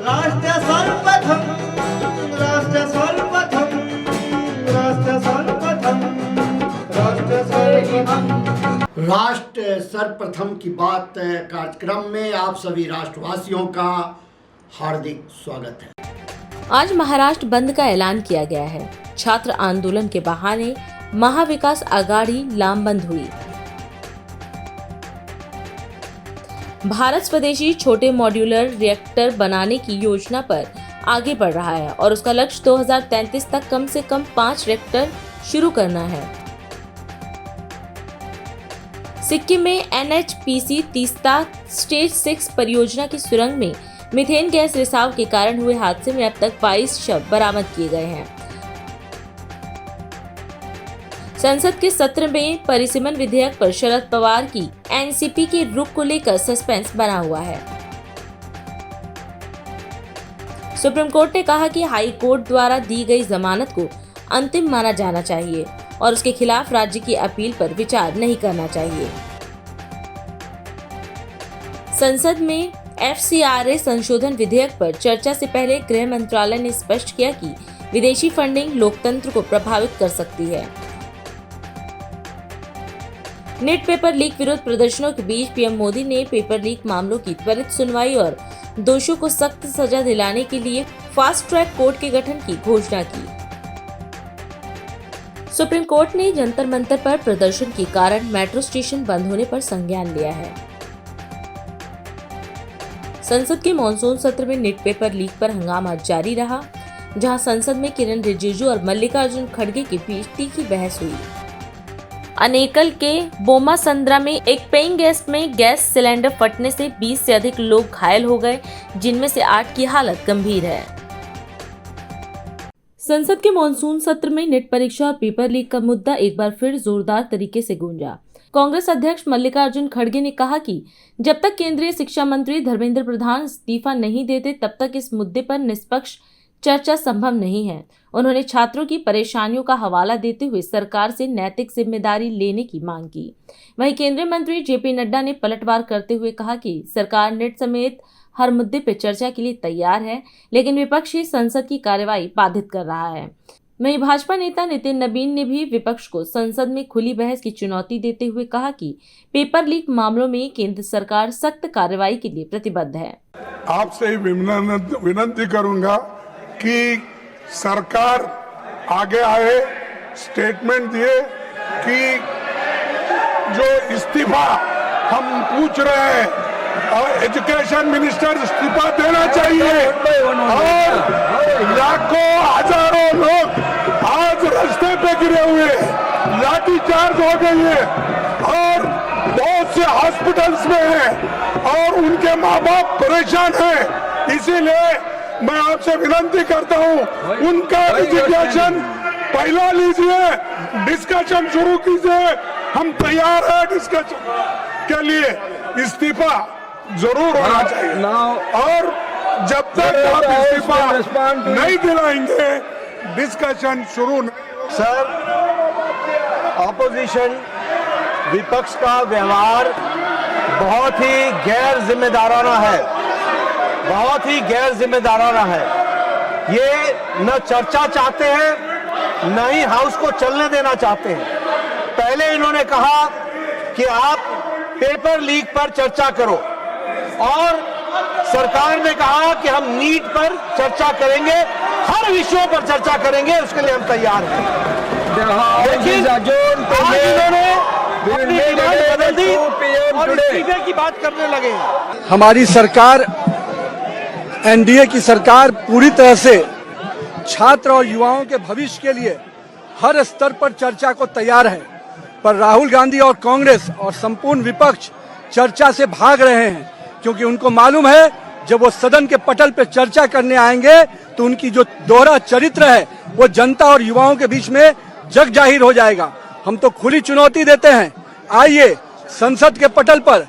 राष्ट्र सर्वप्रथम, राष्ट्र सर्वप्रथम, राष्ट्र सर्वप्रथम, राष्ट्र सर्वप्रथम। राष्ट्र सर्वप्रथम की बात कार्यक्रम में आप सभी राष्ट्रवासियों का हार्दिक स्वागत है। आज महाराष्ट्र बंद का ऐलान किया गया है। छात्र आंदोलन के बहाने महाविकास आघाड़ी लामबंद हुई। भारत स्वदेशी छोटे मॉड्यूलर रिएक्टर बनाने की योजना पर आगे बढ़ रहा है और उसका लक्ष्य 2033 तक कम से कम 5 रिएक्टर शुरू करना है। सिक्किम में NHPC तीस्ता स्टेज 6 परियोजना की सुरंग में मीथेन गैस रिसाव के कारण हुए हादसे में अब तक 22 शव बरामद किए गए हैं। संसद के सत्र में परिसीमन विधेयक पर शरद पवार की एनसीपी के रुख को लेकर सस्पेंस बना हुआ है। सुप्रीम कोर्ट ने कहा कि हाई कोर्ट द्वारा दी गई जमानत को अंतिम माना जाना चाहिए और उसके खिलाफ राज्य की अपील पर विचार नहीं करना चाहिए। संसद में FCRA संशोधन विधेयक पर चर्चा से पहले गृह मंत्रालय ने स्पष्ट किया कि विदेशी फंडिंग लोकतंत्र को प्रभावित कर सकती है। नेट पेपर लीक विरोध प्रदर्शनों के बीच पीएम मोदी ने पेपर लीक मामलों की त्वरित सुनवाई और दोषियों को सख्त सजा दिलाने के लिए फास्ट ट्रैक कोर्ट के गठन की घोषणा की। सुप्रीम कोर्ट ने जंतर मंतर पर प्रदर्शन के कारण मेट्रो स्टेशन बंद होने पर संज्ञान लिया है। संसद के मॉनसून सत्र में नेट पेपर लीक पर हंगामा जारी रहा, जहां संसद में किरण रिजिजू और मल्लिकार्जुन खड़गे के बीच तीखी बहस हुई। अनेकल के बोमासंद्रा में एक पेइंग गेस्ट में गैस सिलेंडर फटने से 20 से अधिक लोग घायल हो गए, जिनमें से 8 की हालत गंभीर है। संसद के मॉनसून सत्र में नेट परीक्षा और पेपर लीक का मुद्दा एक बार फिर जोरदार तरीके से गूंजा। कांग्रेस अध्यक्ष मल्लिकार्जुन खड़गे ने कहा कि जब तक केंद्रीय शिक्षा मंत्री धर्मेंद्र प्रधान इस्तीफा नहीं देते तब तक इस मुद्दे पर निष्पक्ष चर्चा संभव नहीं है। उन्होंने छात्रों की परेशानियों का हवाला देते हुए सरकार से नैतिक जिम्मेदारी लेने की मांग की। वहीं केंद्रीय मंत्री जेपी नड्डा ने पलटवार करते हुए कहा कि सरकार नेट समेत हर मुद्दे पर चर्चा के लिए तैयार है, लेकिन विपक्ष ही संसद की कार्यवाही बाधित कर रहा है। वहीं भाजपा नेता नितिन नबीन ने भी विपक्ष को संसद में खुली बहस की चुनौती देते हुए कहा कि पेपर लीक मामलों में केंद्र सरकार सख्त कार्रवाई के लिए प्रतिबद्ध है। आपसे विनती करूंगा कि सरकार आगे आए, स्टेटमेंट दिए कि जो इस्तीफा हम पूछ रहे हैं और एजुकेशन मिनिस्टर इस्तीफा देना चाहिए और लाखों हजारों लोग आज रास्ते पे गिरे हुए, लाठीचार्ज हो गई है और बहुत से हॉस्पिटल्स में हैं और उनके माँ बाप परेशान हैं। इसीलिए मैं आपसे विनती करता हूं, उनका रिजिग्नेशन पहला लीजिए, डिस्कशन शुरू कीजिए। हम तैयार हैं डिस्कशन के लिए। इस्तीफा जरूर होना चाहिए और जब तक आप इस्तीफा नहीं दिलाएंगे डिस्कशन शुरू नहीं। सर, ऑपोजिशन विपक्ष का व्यवहार बहुत ही गैर जिम्मेदाराना है, बहुत ही गैर जिम्मेदाराना है। ये न चर्चा चाहते हैं न ही हाउस को चलने देना चाहते हैं। पहले इन्होंने कहा कि आप पेपर लीक पर चर्चा करो और सरकार ने कहा कि हम नीट पर चर्चा करेंगे, हर विषयों पर चर्चा करेंगे, उसके लिए हम तैयार हैं। लेकिन आज इन्होंने अपनी डिमांड बदल दी और इस्तीफे की बात करने लगे। हमारी सरकार, एनडीए की सरकार पूरी तरह से छात्र और युवाओं के भविष्य के लिए हर स्तर पर चर्चा को तैयार है, पर राहुल गांधी और कांग्रेस और संपूर्ण विपक्ष चर्चा से भाग रहे हैं, क्योंकि उनको मालूम है जब वो सदन के पटल पर चर्चा करने आएंगे तो उनकी जो दोहरा चरित्र है वो जनता और युवाओं के बीच में जग जाहिर हो जाएगा। हम तो खुली चुनौती देते हैं, आइए संसद के पटल पर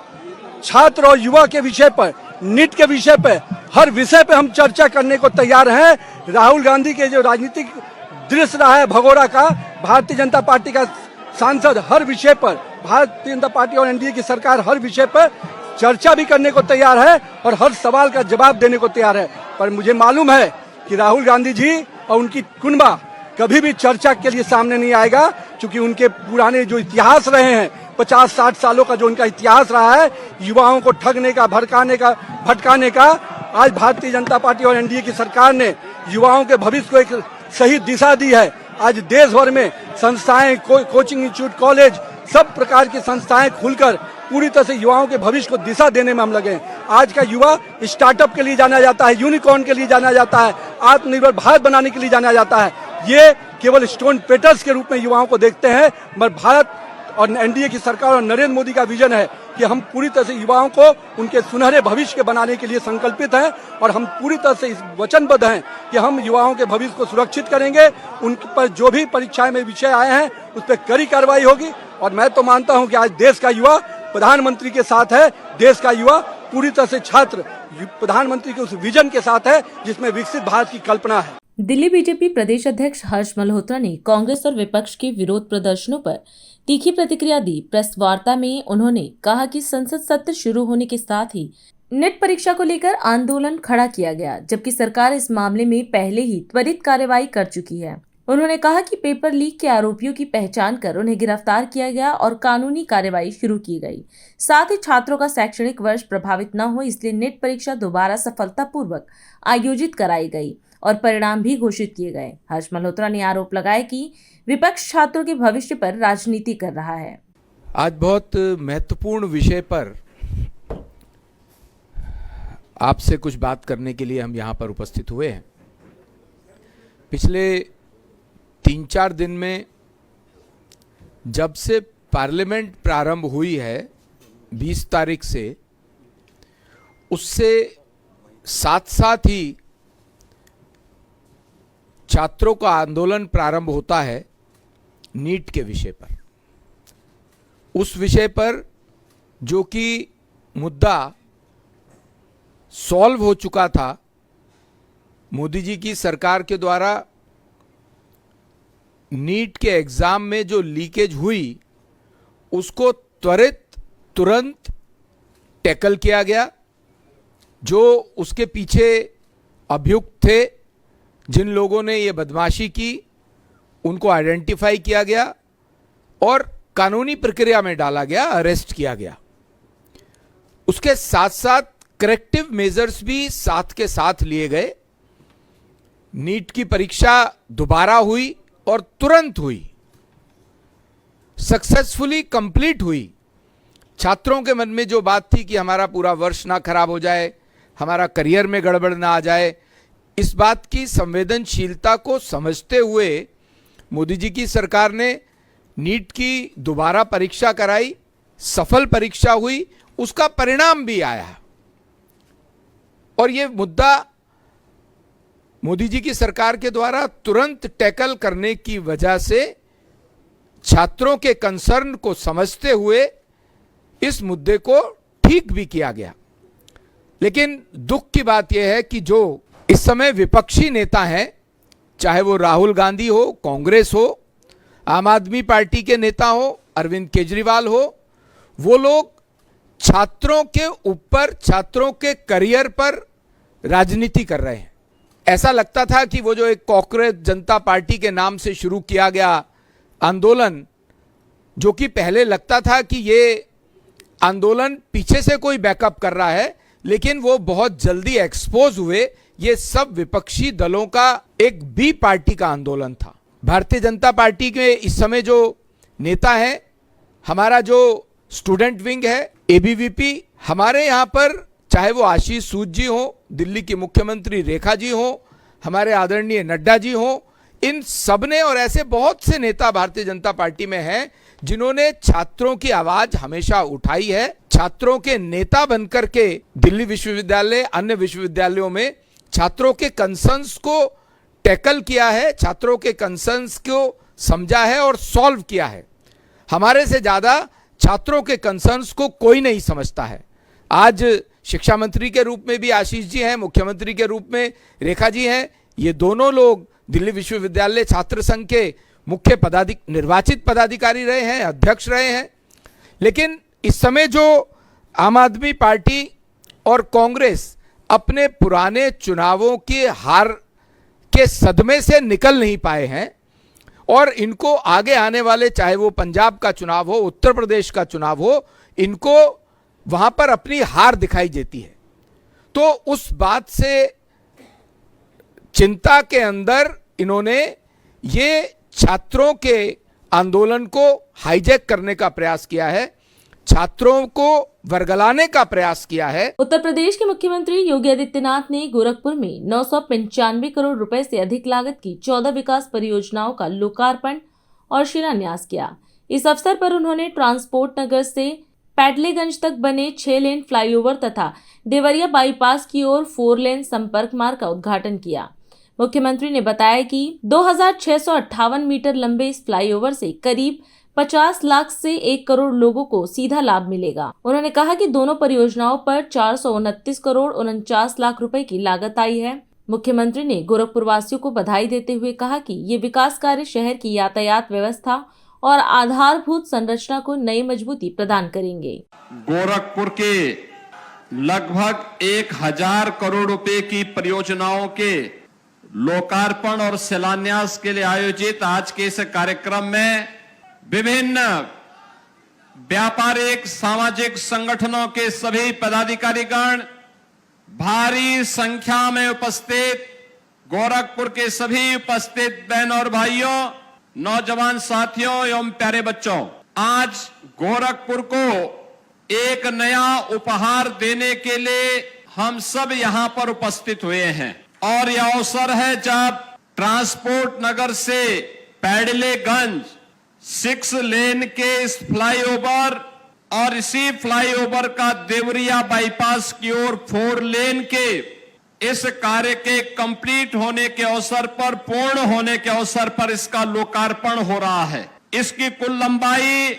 छात्र और युवा के विषय पर, नीट के विषय पर, हर विषय पे हम चर्चा करने को तैयार हैं। राहुल गांधी के जो राजनीतिक दृश्य रहा है भगोड़ा का, भारतीय जनता पार्टी का सांसद हर विषय पर, भारतीय जनता पार्टी और एनडीए की सरकार हर विषय पर चर्चा भी करने को तैयार है और हर सवाल का जवाब देने को तैयार है। पर मुझे मालूम है कि राहुल गांधी जी और उनकी कुनबा कभी भी चर्चा के लिए सामने नहीं आएगा, क्योंकि उनके पुराने जो इतिहास रहे हैं 50-60 सालों का जो उनका इतिहास रहा है युवाओं को ठगने का, भटकाने का, आज भारतीय जनता पार्टी और एनडीए की सरकार ने युवाओं के भविष्य को एक सही दिशा दी है। आज देश भर में संस्थाएं, कोचिंग इंस्टीट्यूट, कॉलेज, सब प्रकार की संस्थाएं खुलकर पूरी तरह से युवाओं के भविष्य को दिशा देने में हम लगे हैं। आज का युवा स्टार्टअप के लिए जाना जाता है, यूनिकॉर्न के लिए जाना जाता है, आत्मनिर्भर भारत बनाने के लिए जाना जाता है। ये केवल स्टोन पेटर्स के रूप में युवाओं को देखते हैं, मगर भारत और एनडीए की सरकार और नरेंद्र मोदी का विजन है कि हम पूरी तरह से युवाओं को उनके सुनहरे भविष्य के बनाने के लिए संकल्पित हैं और हम पूरी तरह से इस वचनबद्ध हैं कि हम युवाओं के भविष्य को सुरक्षित करेंगे। उन पर जो भी परीक्षाएं में विषय आए हैं उस पर कड़ी कार्रवाई होगी और मैं तो मानता हूं कि आज देश का युवा प्रधानमंत्री के साथ है। देश का युवा पूरी तरह से छात्र प्रधानमंत्री के उस विजन के साथ है जिसमें विकसित भारत की कल्पना है। दिल्ली बीजेपी प्रदेश अध्यक्ष हर्ष मल्होत्रा ने कांग्रेस और विपक्ष के विरोध प्रदर्शनों पर तीखी प्रतिक्रिया दी। प्रेस वार्ता में उन्होंने कहा कि संसद सत्र शुरू होने के साथ ही नेट परीक्षा को लेकर आंदोलन खड़ा किया गया, जबकि सरकार इस मामले में पहले ही त्वरित कार्रवाई कर चुकी है। उन्होंने कहा कि पेपर लीक के आरोपियों की पहचान कर उन्हें गिरफ्तार किया गया और कानूनी कार्रवाई शुरू की गई। साथ ही छात्रों का शैक्षणिक वर्ष प्रभावित न हो, इसलिए नेट परीक्षा दोबारा सफलतापूर्वक आयोजित कराई गई और परिणाम भी घोषित किए गए। हर्ष मल्होत्रा ने आरोप लगाया कि विपक्ष छात्रों के भविष्य पर राजनीति कर रहा है। आज बहुत महत्वपूर्ण विषय पर आपसे कुछ बात करने के लिए हम यहाँ पर उपस्थित हुए हैं। पिछले 3-4 दिन में जब से पार्लियामेंट प्रारंभ हुई है 20 तारीख से, उससे साथ साथ ही छात्रों का आंदोलन प्रारंभ होता है नीट के विषय पर। उस विषय पर जो कि मुद्दा सॉल्व हो चुका था, मोदी जी की सरकार के द्वारा नीट के एग्जाम में जो लीकेज हुई उसको तुरंत टैकल किया गया। जो उसके पीछे अभियुक्त थे, जिन लोगों ने ये बदमाशी की, उनको आइडेंटिफाई किया गया और कानूनी प्रक्रिया में डाला गया, अरेस्ट किया गया। उसके साथ साथ करेक्टिव मेजर्स भी साथ के साथ लिए गए। नीट की परीक्षा दोबारा हुई और तुरंत हुई, सक्सेसफुली कंप्लीट हुई। छात्रों के मन में जो बात थी कि हमारा पूरा वर्ष ना खराब हो जाए, हमारा करियर में गड़बड़ ना आ जाए, इस बात की संवेदनशीलता को समझते हुए मोदी जी की सरकार ने नीट की दोबारा परीक्षा कराई, सफल परीक्षा हुई, उसका परिणाम भी आया। और ये मुद्दा मोदी जी की सरकार के द्वारा तुरंत टैकल करने की वजह से छात्रों के कंसर्न को समझते हुए इस मुद्दे को ठीक भी किया गया। लेकिन दुख की बात यह है कि जो इस समय विपक्षी नेता हैं, चाहे वो राहुल गांधी हो, कांग्रेस हो, आम आदमी पार्टी के नेता हो, अरविंद केजरीवाल हो, वो लोग छात्रों के ऊपर, छात्रों के करियर पर राजनीति कर रहे हैं। ऐसा लगता था कि वो जो एक कॉकरोच जनता पार्टी के नाम से शुरू किया गया आंदोलन, जो कि पहले लगता था कि ये आंदोलन पीछे से कोई बैकअप कर रहा है, लेकिन वो बहुत जल्दी एक्सपोज हुए। ये सब विपक्षी दलों का एक बी पार्टी का आंदोलन था। भारतीय जनता पार्टी के इस समय जो नेता हैं, हमारा जो स्टूडेंट विंग है एबीवीपी, हमारे यहाँ पर चाहे वो आशीष सूद जी हो, दिल्ली की मुख्यमंत्री रेखा जी हो, हमारे आदरणीय नड्डा जी हो, इन सब ने और ऐसे बहुत से नेता भारतीय जनता पार्टी में हैं जिन्होंने छात्रों की आवाज हमेशा उठाई है। छात्रों के नेता बनकर के दिल्ली विश्वविद्यालय, अन्य विश्वविद्यालयों में छात्रों के कंसर्न्स को टैकल किया है, छात्रों के कंसर्न्स को समझा है और सॉल्व किया है। हमारे से ज्यादा छात्रों के कंसर्न्स को कोई नहीं समझता है। आज शिक्षा मंत्री के रूप में भी आशीष जी हैं, मुख्यमंत्री के रूप में रेखा जी हैं। ये दोनों लोग दिल्ली विश्वविद्यालय छात्र संघ के मुख्य निर्वाचित पदाधिकारी रहे हैं, अध्यक्ष रहे हैं। लेकिन इस समय जो आम आदमी पार्टी और कांग्रेस अपने पुराने चुनावों के हार के सदमे से निकल नहीं पाए हैं और इनको आगे आने वाले, चाहे वो पंजाब का चुनाव हो, उत्तर प्रदेश का चुनाव हो, इनको वहां पर अपनी हार दिखाई देती है। तो उस बात से चिंता के अंदर इन्होंने ये छात्रों के आंदोलन को हाईजैक करने का प्रयास किया है, छात्रों को वर्गलाने का प्रयास किया है। उत्तर प्रदेश के मुख्यमंत्री योगी आदित्यनाथ ने गोरखपुर में 995 करोड़ रुपए से अधिक लागत की 14 विकास परियोजनाओं का लोकार्पण और शिलान्यास किया। इस अवसर पर उन्होंने ट्रांसपोर्ट नगर से पैडलेगंज तक बने 6 लेन फ्लाईओवर तथा देवरिया बाईपास की ओर 4 लेन संपर्क मार्ग का उद्घाटन किया। मुख्यमंत्री ने बताया कि 2658 मीटर लंबे इस फ्लाईओवर से करीब 50 लाख से 1 करोड़ लोगों को सीधा लाभ मिलेगा। उन्होंने कहा कि दोनों परियोजनाओं पर 429 करोड़ 49 लाख रुपए की लागत आई है। मुख्यमंत्री ने गोरखपुर वासियों को बधाई देते हुए कहा कि ये विकास कार्य शहर की यातायात व्यवस्था और आधारभूत संरचना को नई मजबूती प्रदान करेंगे। गोरखपुर के लगभग 1000 करोड़ रुपए की परियोजनाओं के लोकार्पण और शिलान्यास के लिए आयोजित आज के इस कार्यक्रम में विभिन्न व्यापारिक सामाजिक संगठनों के सभी पदाधिकारीगण, भारी संख्या में उपस्थित गोरखपुर के सभी उपस्थित बहन और भाइयों, नौजवान साथियों एवं प्यारे बच्चों, आज गोरखपुर को एक नया उपहार देने के लिए हम सब यहां पर उपस्थित हुए हैं और यह अवसर है जब ट्रांसपोर्ट नगर से पैडलेगंज 6 लेन के इस फ्लाईओवर और इसी फ्लाईओवर का देवरिया बाईपास की ओर 4 लेन के इस कार्य के कंप्लीट होने के अवसर पर, पूर्ण होने के अवसर पर इसका लोकार्पण हो रहा है। इसकी कुल लंबाई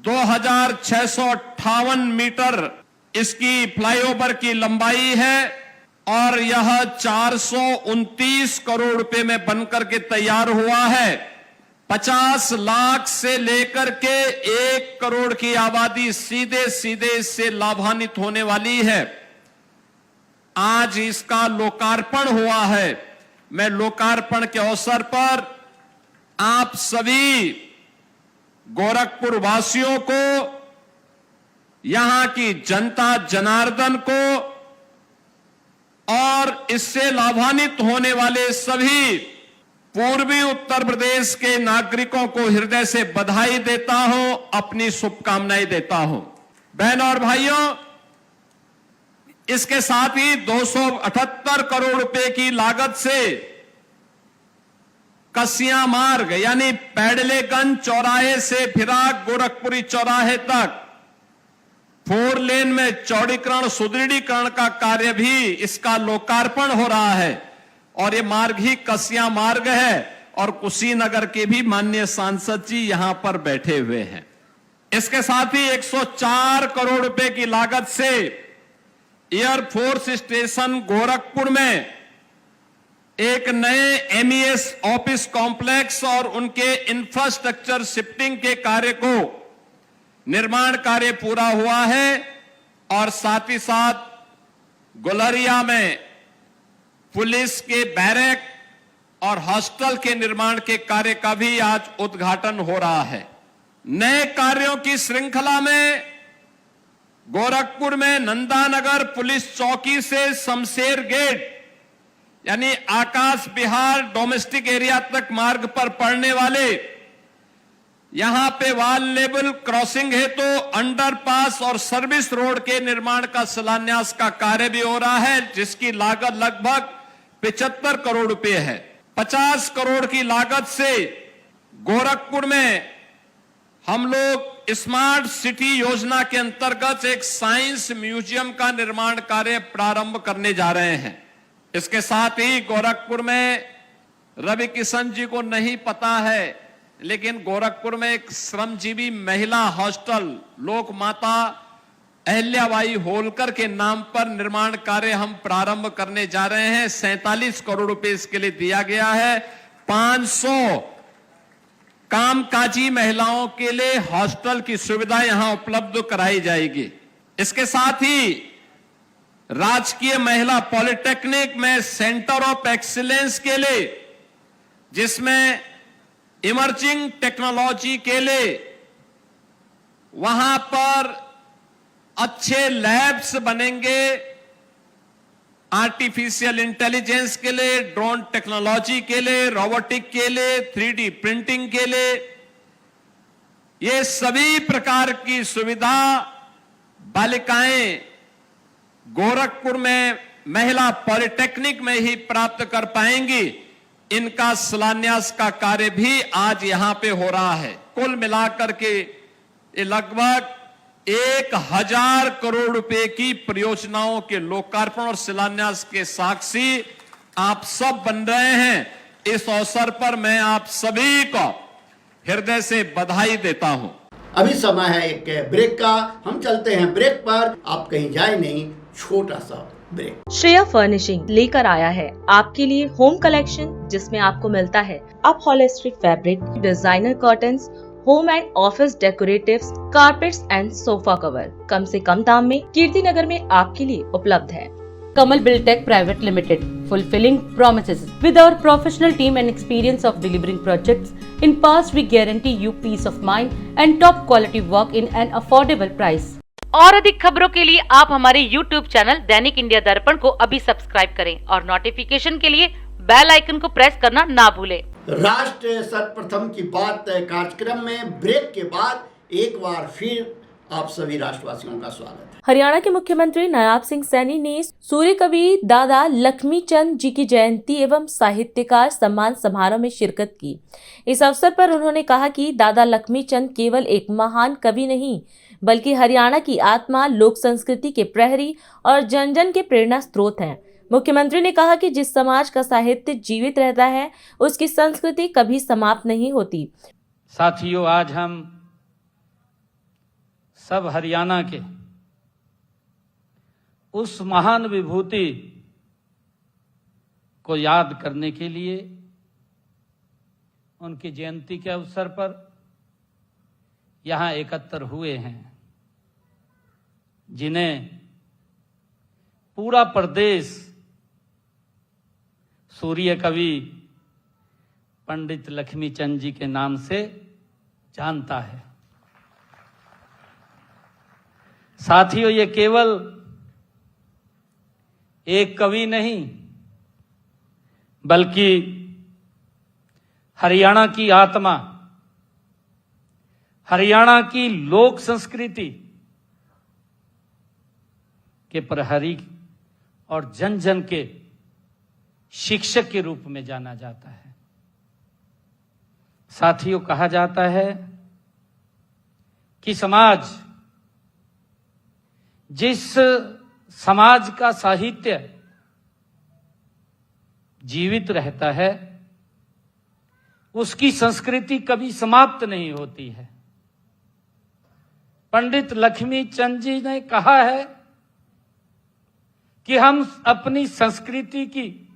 2658 मीटर इसकी फ्लाईओवर की लंबाई है और यह 429 करोड़ रुपए में बनकर के तैयार हुआ है। 50 लाख से लेकर के 1 करोड़ की आबादी सीधे सीधे इससे लाभान्वित होने वाली है। आज इसका लोकार्पण हुआ है। मैं लोकार्पण के अवसर पर आप सभी गोरखपुर वासियों को, यहां की जनता जनार्दन को और इससे लाभान्वित होने वाले सभी पूर्वी उत्तर प्रदेश के नागरिकों को हृदय से बधाई देता हूं, अपनी शुभकामनाएं देता हूं। बहन और भाइयों, इसके साथ ही 278 करोड़ रुपए की लागत से कसिया मार्ग यानी पैडलेगंज चौराहे से फिराक गोरखपुरी चौराहे तक 4 लेन में चौड़ीकरण सुदृढ़ीकरण का कार्य भी इसका लोकार्पण हो रहा है और ये मार्ग ही कसिया मार्ग है और कुशीनगर के भी माननीय सांसद जी यहां पर बैठे हुए हैं। इसके साथ ही 104 करोड़ रुपए की लागत से एयरफोर्स स्टेशन गोरखपुर में एक नए MES ऑफिस कॉम्प्लेक्स और उनके इंफ्रास्ट्रक्चर शिफ्टिंग के कार्य को निर्माण कार्य पूरा हुआ है और साथ ही साथ गुलरिया में पुलिस के बैरक और हॉस्टल के निर्माण के कार्य का भी आज उद्घाटन हो रहा है। नए कार्यों की श्रृंखला में गोरखपुर में नंदानगर पुलिस चौकी से शमशेर गेट यानी आकाश बिहार डोमेस्टिक एरिया तक मार्ग पर पड़ने वाले यहां पे वाल लेवल क्रॉसिंग है तो अंडरपास और सर्विस रोड के निर्माण का शिलान्यास का कार्य भी हो रहा है, जिसकी लागत लगभग 75 करोड़ रुपए है। 50 करोड़ की लागत से गोरखपुर में हम लोग स्मार्ट सिटी योजना के अंतर्गत एक साइंस म्यूजियम का निर्माण कार्य प्रारंभ करने जा रहे हैं। इसके साथ ही गोरखपुर में रवि किशन जी को नहीं पता है, लेकिन गोरखपुर में एक श्रमजीवी महिला हॉस्टल लोक माता अहिल्याबाई होलकर के नाम पर निर्माण कार्य हम प्रारंभ करने जा रहे हैं। 47 करोड़ रुपए इसके लिए दिया गया है। 500 कामकाजी महिलाओं के लिए हॉस्टल की सुविधा यहां उपलब्ध कराई जाएगी। इसके साथ ही राजकीय महिला पॉलिटेक्निक में सेंटर ऑफ एक्सीलेंस के लिए, जिसमें इमर्जिंग टेक्नोलॉजी के लिए वहां पर अच्छे लैब्स बनेंगे, आर्टिफिशियल इंटेलिजेंस के लिए, ड्रोन टेक्नोलॉजी के लिए, रोबोटिक के लिए, 3D प्रिंटिंग के लिए, ये सभी प्रकार की सुविधा बालिकाएं गोरखपुर में महिला पॉलिटेक्निक में ही प्राप्त कर पाएंगी। इनका शिलान्यास का कार्य भी आज यहां पे हो रहा है। कुल मिलाकर के ये लगभग 1000 करोड़ रुपए की परियोजनाओं के लोकार्पण और शिलान्यास के साक्षी आप सब बन रहे हैं। इस अवसर पर मैं आप सभी को हृदय से बधाई देता हूं। अभी समय है एक ब्रेक का, हम चलते हैं ब्रेक पर। आप कहीं जाए नहीं, छोटा सा ब्रेक। श्रेया फर्निशिंग लेकर आया है आपके लिए होम कलेक्शन, जिसमें आपको मिलता है upholstery fabric, designer curtains, home and office decoratives, carpets and sofa cover कम से कम दाम में कीर्ति नगर में आपके लिए उपलब्ध है। Kamal Buildtech Private Limited, fulfilling promises. With our professional team and experience of delivering projects, in past we guarantee you peace of mind and top quality work in an affordable price. और अधिक खबरों के लिए आप हमारे YouTube channel दैनिक India दर्पण को अभी सब्सक्राइब करें और नोटिफिकेशन के लिए बेल आइकन को प्रेस करना ना भूलें। राष्ट्र सर्वप्रथम की बात कार्यक्रम में ब्रेक के बाद एक बार फिर आप सभी राष्ट्रवासियों का स्वागत है। हरियाणा के मुख्यमंत्री नायाब सिंह सैनी ने सूर्य कवि दादा लक्ष्मीचंद जी की जयंती एवं साहित्यकार सम्मान समारोह में शिरकत की। इस अवसर पर उन्होंने कहा कि दादा लक्ष्मीचंद केवल एक महान कवि नहीं, बल्कि हरियाणा की आत्मा, लोक संस्कृति के प्रहरी और जन जन के प्रेरणा स्रोत हैं। मुख्यमंत्री ने कहा कि जिस समाज का साहित्य जीवित रहता है, उसकी संस्कृति कभी समाप्त नहीं होती। साथियों, आज हम सब हरियाणा के उस महान विभूति को याद करने के लिए उनकी जयंती के अवसर पर यहां एकत्र हुए हैं, जिन्हें पूरा प्रदेश सूर्य कवि पंडित लक्ष्मीचंद जी के नाम से जानता है। साथियों, ये केवल एक कवि नहीं, बल्कि हरियाणा की आत्मा, हरियाणा की लोक संस्कृति के प्रहरी और जन जन के शिक्षक के रूप में जाना जाता है। साथियों, कहा जाता है कि जिस समाज का साहित्य जीवित रहता है, उसकी संस्कृति कभी समाप्त नहीं होती है। पंडित लक्ष्मीचंद जी ने कहा है कि हम अपनी संस्कृति की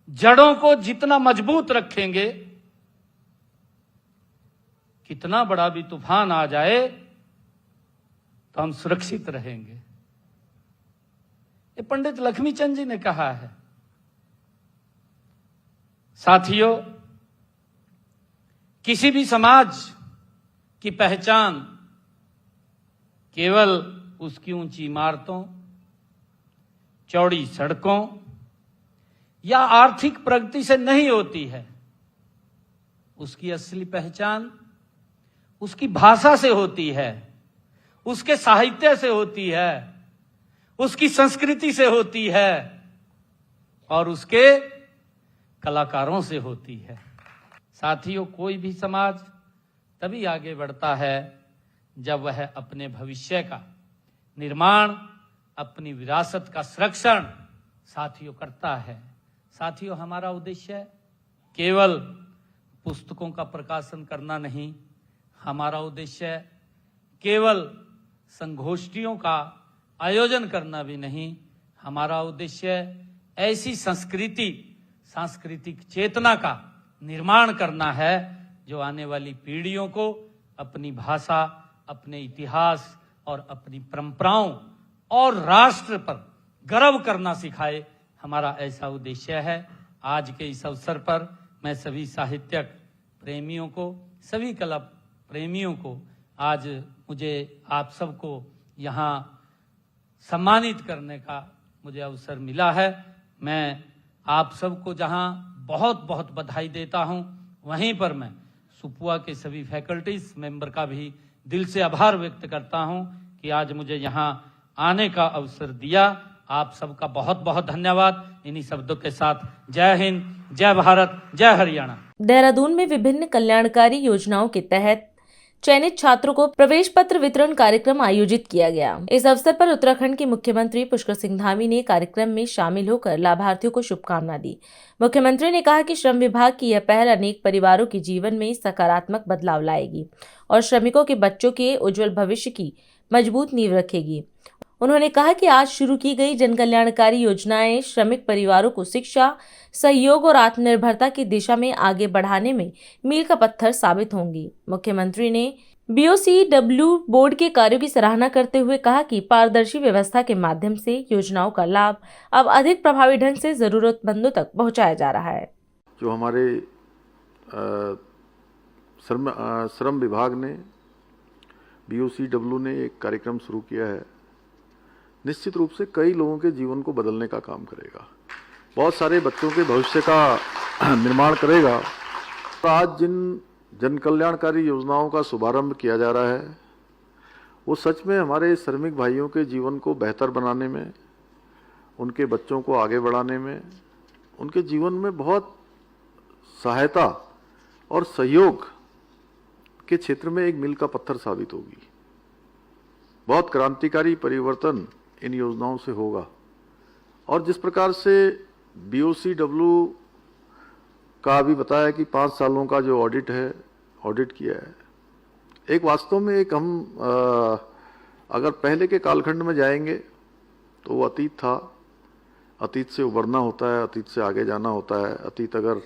जड़ों को जितना मजबूत रखेंगे, कितना बड़ा भी तूफान आ जाए तो हम सुरक्षित रहेंगे। ये पंडित लक्ष्मीचंद जी ने कहा है। साथियों, किसी भी समाज की पहचान केवल उसकी ऊंची इमारतों, चौड़ी सड़कों या आर्थिक प्रगति से नहीं होती है। उसकी असली पहचान उसकी भाषा से होती है, उसके साहित्य से होती है, उसकी संस्कृति से होती है और उसके कलाकारों से होती है। साथियों, कोई भी समाज तभी आगे बढ़ता है जब वह अपने भविष्य का निर्माण, अपनी विरासत का संरक्षण साथियों करता है। साथियों, हमारा उद्देश्य केवल पुस्तकों का प्रकाशन करना नहीं, हमारा उद्देश्य केवल संगोष्ठियों का आयोजन करना भी नहीं। हमारा उद्देश्य ऐसी सांस्कृतिक चेतना का निर्माण करना है जो आने वाली पीढ़ियों को अपनी भाषा, अपने इतिहास और अपनी परंपराओं और राष्ट्र पर गर्व करना सिखाए, हमारा ऐसा उद्देश्य है। आज के इस अवसर पर मैं सभी साहित्यक प्रेमियों को, सभी कला प्रेमियों को, आज मुझे आप सबको यहाँ सम्मानित करने का मुझे अवसर मिला है। मैं आप सबको जहाँ बहुत बहुत बधाई देता हूँ, वहीं पर मैं सुपुआ के सभी फैकल्टीज मेंबर का भी दिल से आभार व्यक्त करता हूँ कि आज मुझे यहाँ आने का अवसर दिया। आप सबका बहुत बहुत धन्यवाद। इन्हीं शब्दों के साथ जय हिंद, जय भारत, जय हरियाणा। देहरादून में विभिन्न कल्याणकारी योजनाओं के तहत चयनित छात्रों को प्रवेश पत्र वितरण कार्यक्रम आयोजित किया गया। इस अवसर पर उत्तराखंड के मुख्यमंत्री पुष्कर सिंह धामी ने कार्यक्रम में शामिल होकर लाभार्थियों को शुभकामना दी। मुख्यमंत्री ने कहा कि श्रम विभाग की यह पहल अनेक परिवारों के जीवन में सकारात्मक बदलाव लाएगी और श्रमिकों के बच्चों के उज्जवल भविष्य की मजबूत नींव रखेगी। उन्होंने कहा कि आज शुरू की गई जन कल्याणकारी योजनाएं श्रमिक परिवारों को शिक्षा, सहयोग और आत्मनिर्भरता की दिशा में आगे बढ़ाने में मील का पत्थर साबित होंगी। मुख्यमंत्री ने BOCW बोर्ड के कार्यों की सराहना करते हुए कहा कि पारदर्शी व्यवस्था के माध्यम से योजनाओं का लाभ अब अधिक प्रभावी ढंग से जरूरतमंदों तक पहुंचाया जा रहा है। जो हमारे श्रम विभाग ने, BOCW ने एक कार्यक्रम शुरू किया है, निश्चित रूप से कई लोगों के जीवन को बदलने का काम करेगा, बहुत सारे बच्चों के भविष्य का निर्माण करेगा। आज जिन जन कल्याणकारी योजनाओं का शुभारंभ किया जा रहा है, वो सच में हमारे श्रमिक भाइयों के जीवन को बेहतर बनाने में, उनके बच्चों को आगे बढ़ाने में, उनके जीवन में बहुत सहायता और सहयोग के क्षेत्र में एक मील का पत्थर साबित होगी। बहुत क्रांतिकारी परिवर्तन इन योजनाओं से होगा। और जिस प्रकार से BOCW का अभी बताया कि 5 सालों का जो ऑडिट किया है, एक वास्तव में एक हम अगर पहले के कालखंड में जाएंगे तो वो अतीत था, अतीत से उबरना होता है, अतीत से आगे जाना होता है। अतीत अगर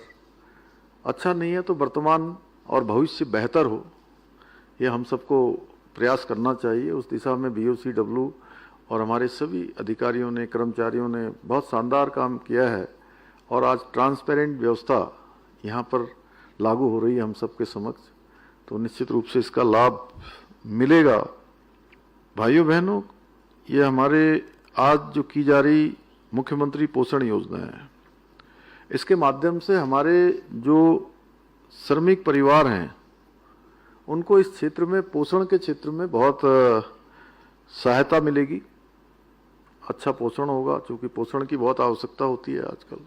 अच्छा नहीं है तो वर्तमान और भविष्य बेहतर हो, ये हम सबको प्रयास करना चाहिए। उस दिशा में BOCW और हमारे सभी अधिकारियों ने, कर्मचारियों ने बहुत शानदार काम किया है और आज ट्रांसपेरेंट व्यवस्था यहाँ पर लागू हो रही है हम सबके समक्ष, तो निश्चित रूप से इसका लाभ मिलेगा। भाइयों बहनों, ये हमारे आज जो की जा रही मुख्यमंत्री पोषण योजना है, इसके माध्यम से हमारे जो श्रमिक परिवार हैं उनको इस क्षेत्र में, पोषण के क्षेत्र में बहुत सहायता मिलेगी। अच्छा पोषण होगा, क्योंकि पोषण की बहुत आवश्यकता होती है आजकल।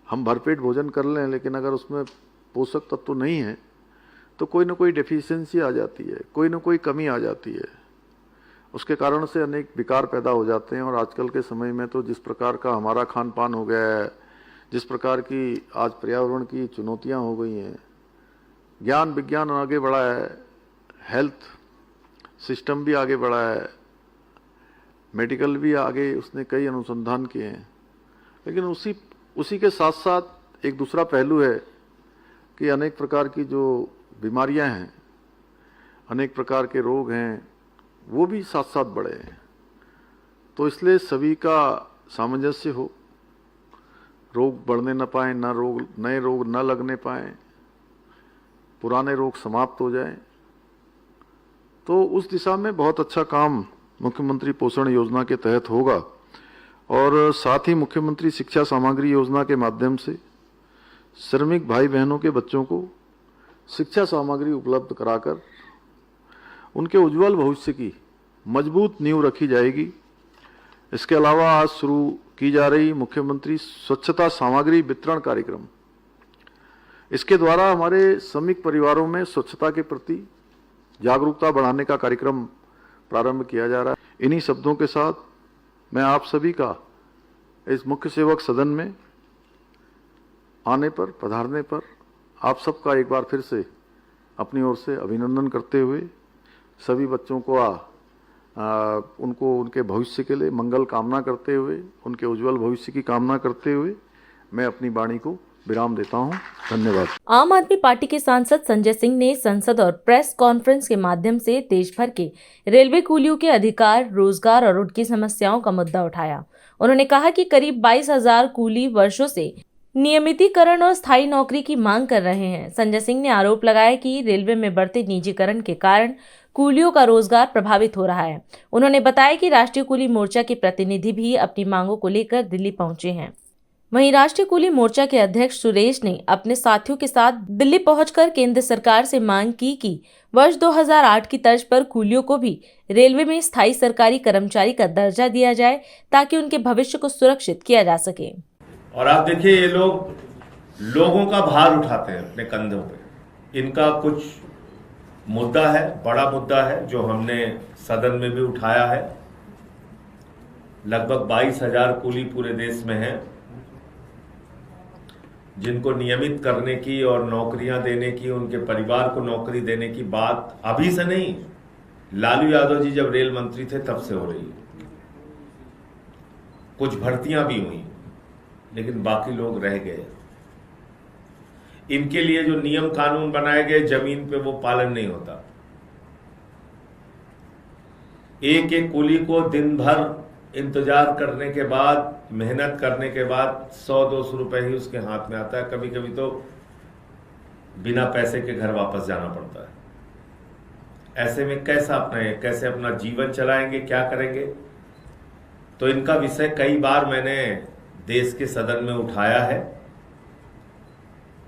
हम भरपेट भोजन कर लें, लेकिन अगर उसमें पोषक तत्व तो नहीं है तो कोई ना कोई डेफिशिएंसी आ जाती है, कोई ना कोई कमी आ जाती है। उसके कारण से अनेक विकार पैदा हो जाते हैं। और आजकल के समय में तो जिस प्रकार का हमारा खान पान हो गया है, जिस प्रकार की आज पर्यावरण की चुनौतियाँ हो गई हैं, ज्ञान विज्ञान आगे बढ़ा है, हेल्थ सिस्टम भी आगे बढ़ा है, मेडिकल भी आगे उसने कई अनुसंधान किए हैं, लेकिन उसी के साथ साथ एक दूसरा पहलू है कि अनेक प्रकार की जो बीमारियां हैं, अनेक प्रकार के रोग हैं, वो भी साथ साथ बढ़े हैं। तो इसलिए सभी का सामंजस्य हो, रोग बढ़ने न पाए, नए रोग न लगने पाए, पुराने रोग समाप्त हो जाएं, तो उस दिशा में बहुत अच्छा काम मुख्यमंत्री पोषण योजना के तहत होगा। और साथ ही मुख्यमंत्री शिक्षा सामग्री योजना के माध्यम से श्रमिक भाई बहनों के बच्चों को शिक्षा सामग्री उपलब्ध कराकर उनके उज्जवल भविष्य की मजबूत नींव रखी जाएगी। इसके अलावा आज शुरू की जा रही मुख्यमंत्री स्वच्छता सामग्री वितरण कार्यक्रम, इसके द्वारा हमारे श्रमिक परिवारों में स्वच्छता के प्रति जागरूकता बढ़ाने का कार्यक्रम प्रारंभ किया जा रहा है। इन्हीं शब्दों के साथ मैं आप सभी का इस मुख्य सेवक सदन में आने पर, पधारने पर आप सबका एक बार फिर से अपनी ओर से अभिनंदन करते हुए, सभी बच्चों को उनको उनके भविष्य के लिए मंगल कामना करते हुए, उनके उज्जवल भविष्य की कामना करते हुए मैं अपनी वाणी को विराम देता हूं। धन्यवाद। आम आदमी पार्टी के सांसद संजय सिंह ने संसद और प्रेस कॉन्फ्रेंस के माध्यम से देश भर के रेलवे कूलियों के अधिकार, रोजगार और उनकी समस्याओं का मुद्दा उठाया। उन्होंने कहा कि करीब 22,000 कूली वर्षों से नियमितीकरण और स्थायी नौकरी की मांग कर रहे हैं। संजय सिंह ने आरोप लगाया कि रेलवे में बढ़ते निजीकरण के कारण कूलियों का रोजगार प्रभावित हो रहा है। उन्होंने बताया कि राष्ट्रीय कूली मोर्चा के प्रतिनिधि भी अपनी मांगों को लेकर दिल्ली पहुंचे हैं। वहीं राष्ट्रीय कूली मोर्चा के अध्यक्ष सुरेश ने अपने साथियों के साथ दिल्ली पहुंचकर केंद्र सरकार से मांग की कि वर्ष 2008 की तर्ज पर कूलियों को भी रेलवे में स्थायी सरकारी कर्मचारी का दर्जा दिया जाए ताकि उनके भविष्य को सुरक्षित किया जा सके। और आप देखिए, ये लोग लोगों का भार उठाते हैं अपने कंधों पे। इनका कुछ मुद्दा है, बड़ा मुद्दा है, जो हमने सदन में भी उठाया है। लगभग 22,000 कूली पूरे देश में हैं, जिनको नियमित करने की और नौकरियां देने की, उनके परिवार को नौकरी देने की बात अभी से नहीं, लालू यादव जी जब रेल मंत्री थे तब से हो रही है। कुछ भर्तियां भी हुई, लेकिन बाकी लोग रह गए। इनके लिए जो नियम कानून बनाए गए जमीन पे, वो पालन नहीं होता। एक एक कूली को दिन भर इंतजार करने के बाद, मेहनत करने के बाद 100-200 रुपए ही उसके हाथ में आता है। कभी कभी तो बिना पैसे के घर वापस जाना पड़ता है। ऐसे में कैसे अपना जीवन चलाएंगे, क्या करेंगे? तो इनका विषय कई बार मैंने देश के सदन में उठाया है,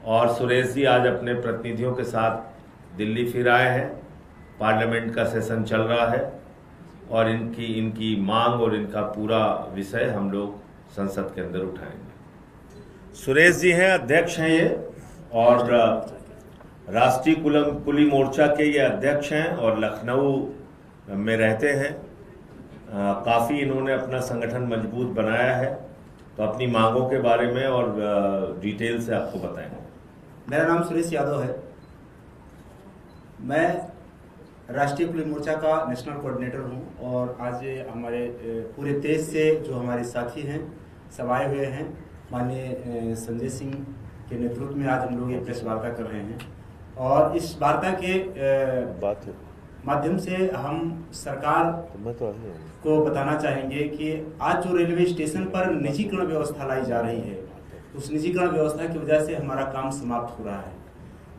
और सुरेश जी आज अपने प्रतिनिधियों के साथ दिल्ली फिर आए हैं। पार्लियामेंट का सेशन चल रहा है, और इनकी मांग और इनका पूरा विषय हम लोग संसद के अंदर उठाएंगे। सुरेश जी हैं, अध्यक्ष हैं ये, और राष्ट्रीय कुली मोर्चा के ये अध्यक्ष हैं, और लखनऊ में रहते हैं। काफ़ी इन्होंने अपना संगठन मजबूत बनाया है। तो अपनी मांगों के बारे में और डिटेल से आपको बताएंगे। मेरा नाम सुरेश यादव है। मैं राष्ट्रीय कूली मोर्चा का नेशनल कोऑर्डिनेटर हूं, और आज हमारे पूरे देश से जो हमारे साथी हैं सब आए हुए हैं। माननीय संजय सिंह के नेतृत्व में आज हम लोग ये प्रेस वार्ता कर रहे हैं, और इस वार्ता के माध्यम से हम सरकार को बताना चाहेंगे कि आज जो रेलवे स्टेशन पर निजीकरण व्यवस्था लाई जा रही है, उस निजीकरण व्यवस्था की वजह से हमारा काम समाप्त हो रहा है।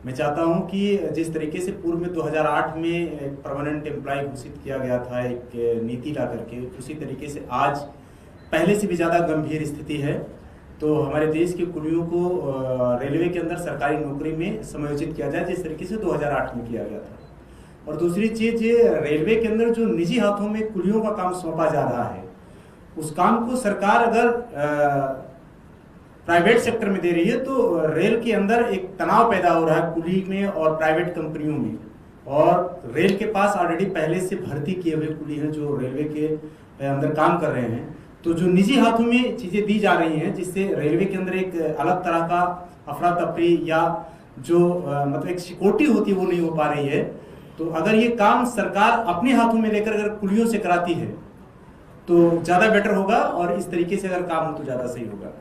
मैं चाहता हूं कि जिस तरीके से पूर्व में 2008 में एक परमानेंट एम्प्लॉय घोषित किया गया था एक नीति ला करके, उसी तरीके से आज पहले से भी ज़्यादा गंभीर स्थिति है। तो हमारे देश के कुलियों को रेलवे के अंदर सरकारी नौकरी में समायोजित किया जाए, जिस तरीके से 2008 में किया गया था। और दूसरी चीज़, रेलवे के अंदर जो निजी हाथों में कुलियों का काम सौंपा जा रहा है, उस काम को सरकार अगर प्राइवेट सेक्टर में दे रही है, तो रेल के अंदर एक तनाव पैदा हो रहा है कुली में और प्राइवेट कंपनियों में। और रेल के पास ऑलरेडी पहले से भर्ती किए हुए कुली हैं जो रेलवे के अंदर काम कर रहे हैं। तो जो निजी हाथों में चीज़ें दी जा रही हैं, जिससे रेलवे के अंदर एक अलग तरह का अफरा तफरी या जो मतलब एक सिक्योरिटी होती है वो नहीं हो पा रही है। तो अगर ये काम सरकार अपने हाथों में लेकर अगर कुलियों से कराती है तो ज़्यादा बेटर होगा, और इस तरीके से अगर काम हो तो ज़्यादा सही होगा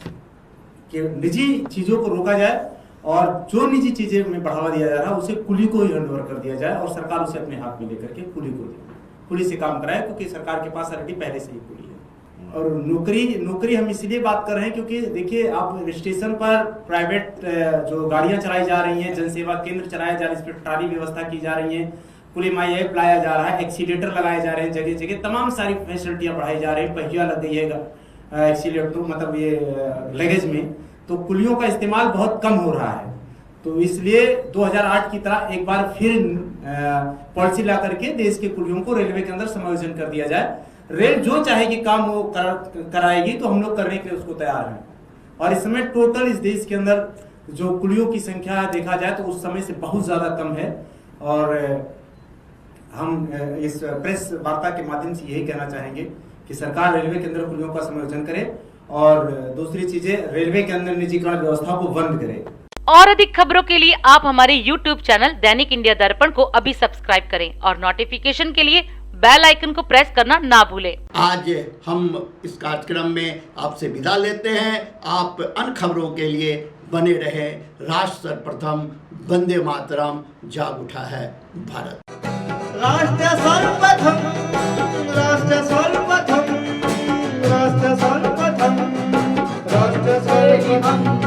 कि निजी चीज़ों को रोका जाए, और जो निजी चीज़ें में बढ़ावा दिया जा रहा है उसे कुली को ही हैंडओवर कर दिया जाए, और सरकार उसे अपने हाथ में लेकर के कुली से काम कराए, क्योंकि सरकार के पास ऑलरेडी पहले से ही कुली है। और नौकरी हम इसलिए बात कर रहे हैं क्योंकि देखिए, आप स्टेशन पर प्राइवेट जो गाड़ियां चलाई जा रही हैं, जनसेवा केंद्र चलाया जा रहा है, इस पर ट्राली व्यवस्था की जा रही है, कुली माई ऐप लाया जा रहा है, एक्सीलेटर लगाए जा रहे हैं, जगह जगह तमाम सारी फैसिलिटियां बढ़ाई जा रही है, पहिया लग गई है एक्सीलेटर मतलब ये लगेज में। तो कुलियों का इस्तेमाल बहुत कम हो रहा है। तो इसलिए 2008 की तरह एक बार फिर पॉलिसी ला करके देश के कुलियों को रेलवे के अंदर समायोजन कर दिया जाए। रेल जो चाहेगी काम वो कराएगी, तो हम लोग करने के लिए उसको तैयार हैं। और इस समय टोटल इस देश के अंदर जो कुलियों की संख्या देखा जाए तो उस समय से बहुत ज़्यादा कम है। और हम इस प्रेस वार्ता के माध्यम से यही कहना चाहेंगे कि सरकार रेलवे के अंदर कुलियों का समायोजन करे, और दूसरी चीजें रेलवे के अंदर निजीकरण व्यवस्था को बंद करे। और अधिक खबरों के लिए आप हमारे YouTube चैनल दैनिक इंडिया दर्पण को अभी सब्सक्राइब करें, और नोटिफिकेशन के लिए बेल आइकन को प्रेस करना ना भूलें। आज हम इस कार्यक्रम में आपसे विदा लेते हैं। आप अन्य खबरों के लिए बने रहे। राष्ट्र सर्वप्रथम, वंदे मातरम, जाग उठा है भारत। राष्ट्र सर्वप्रथम, राष्ट्र सर्वप्रथम, राष्ट्र सर्वप्रथम। हम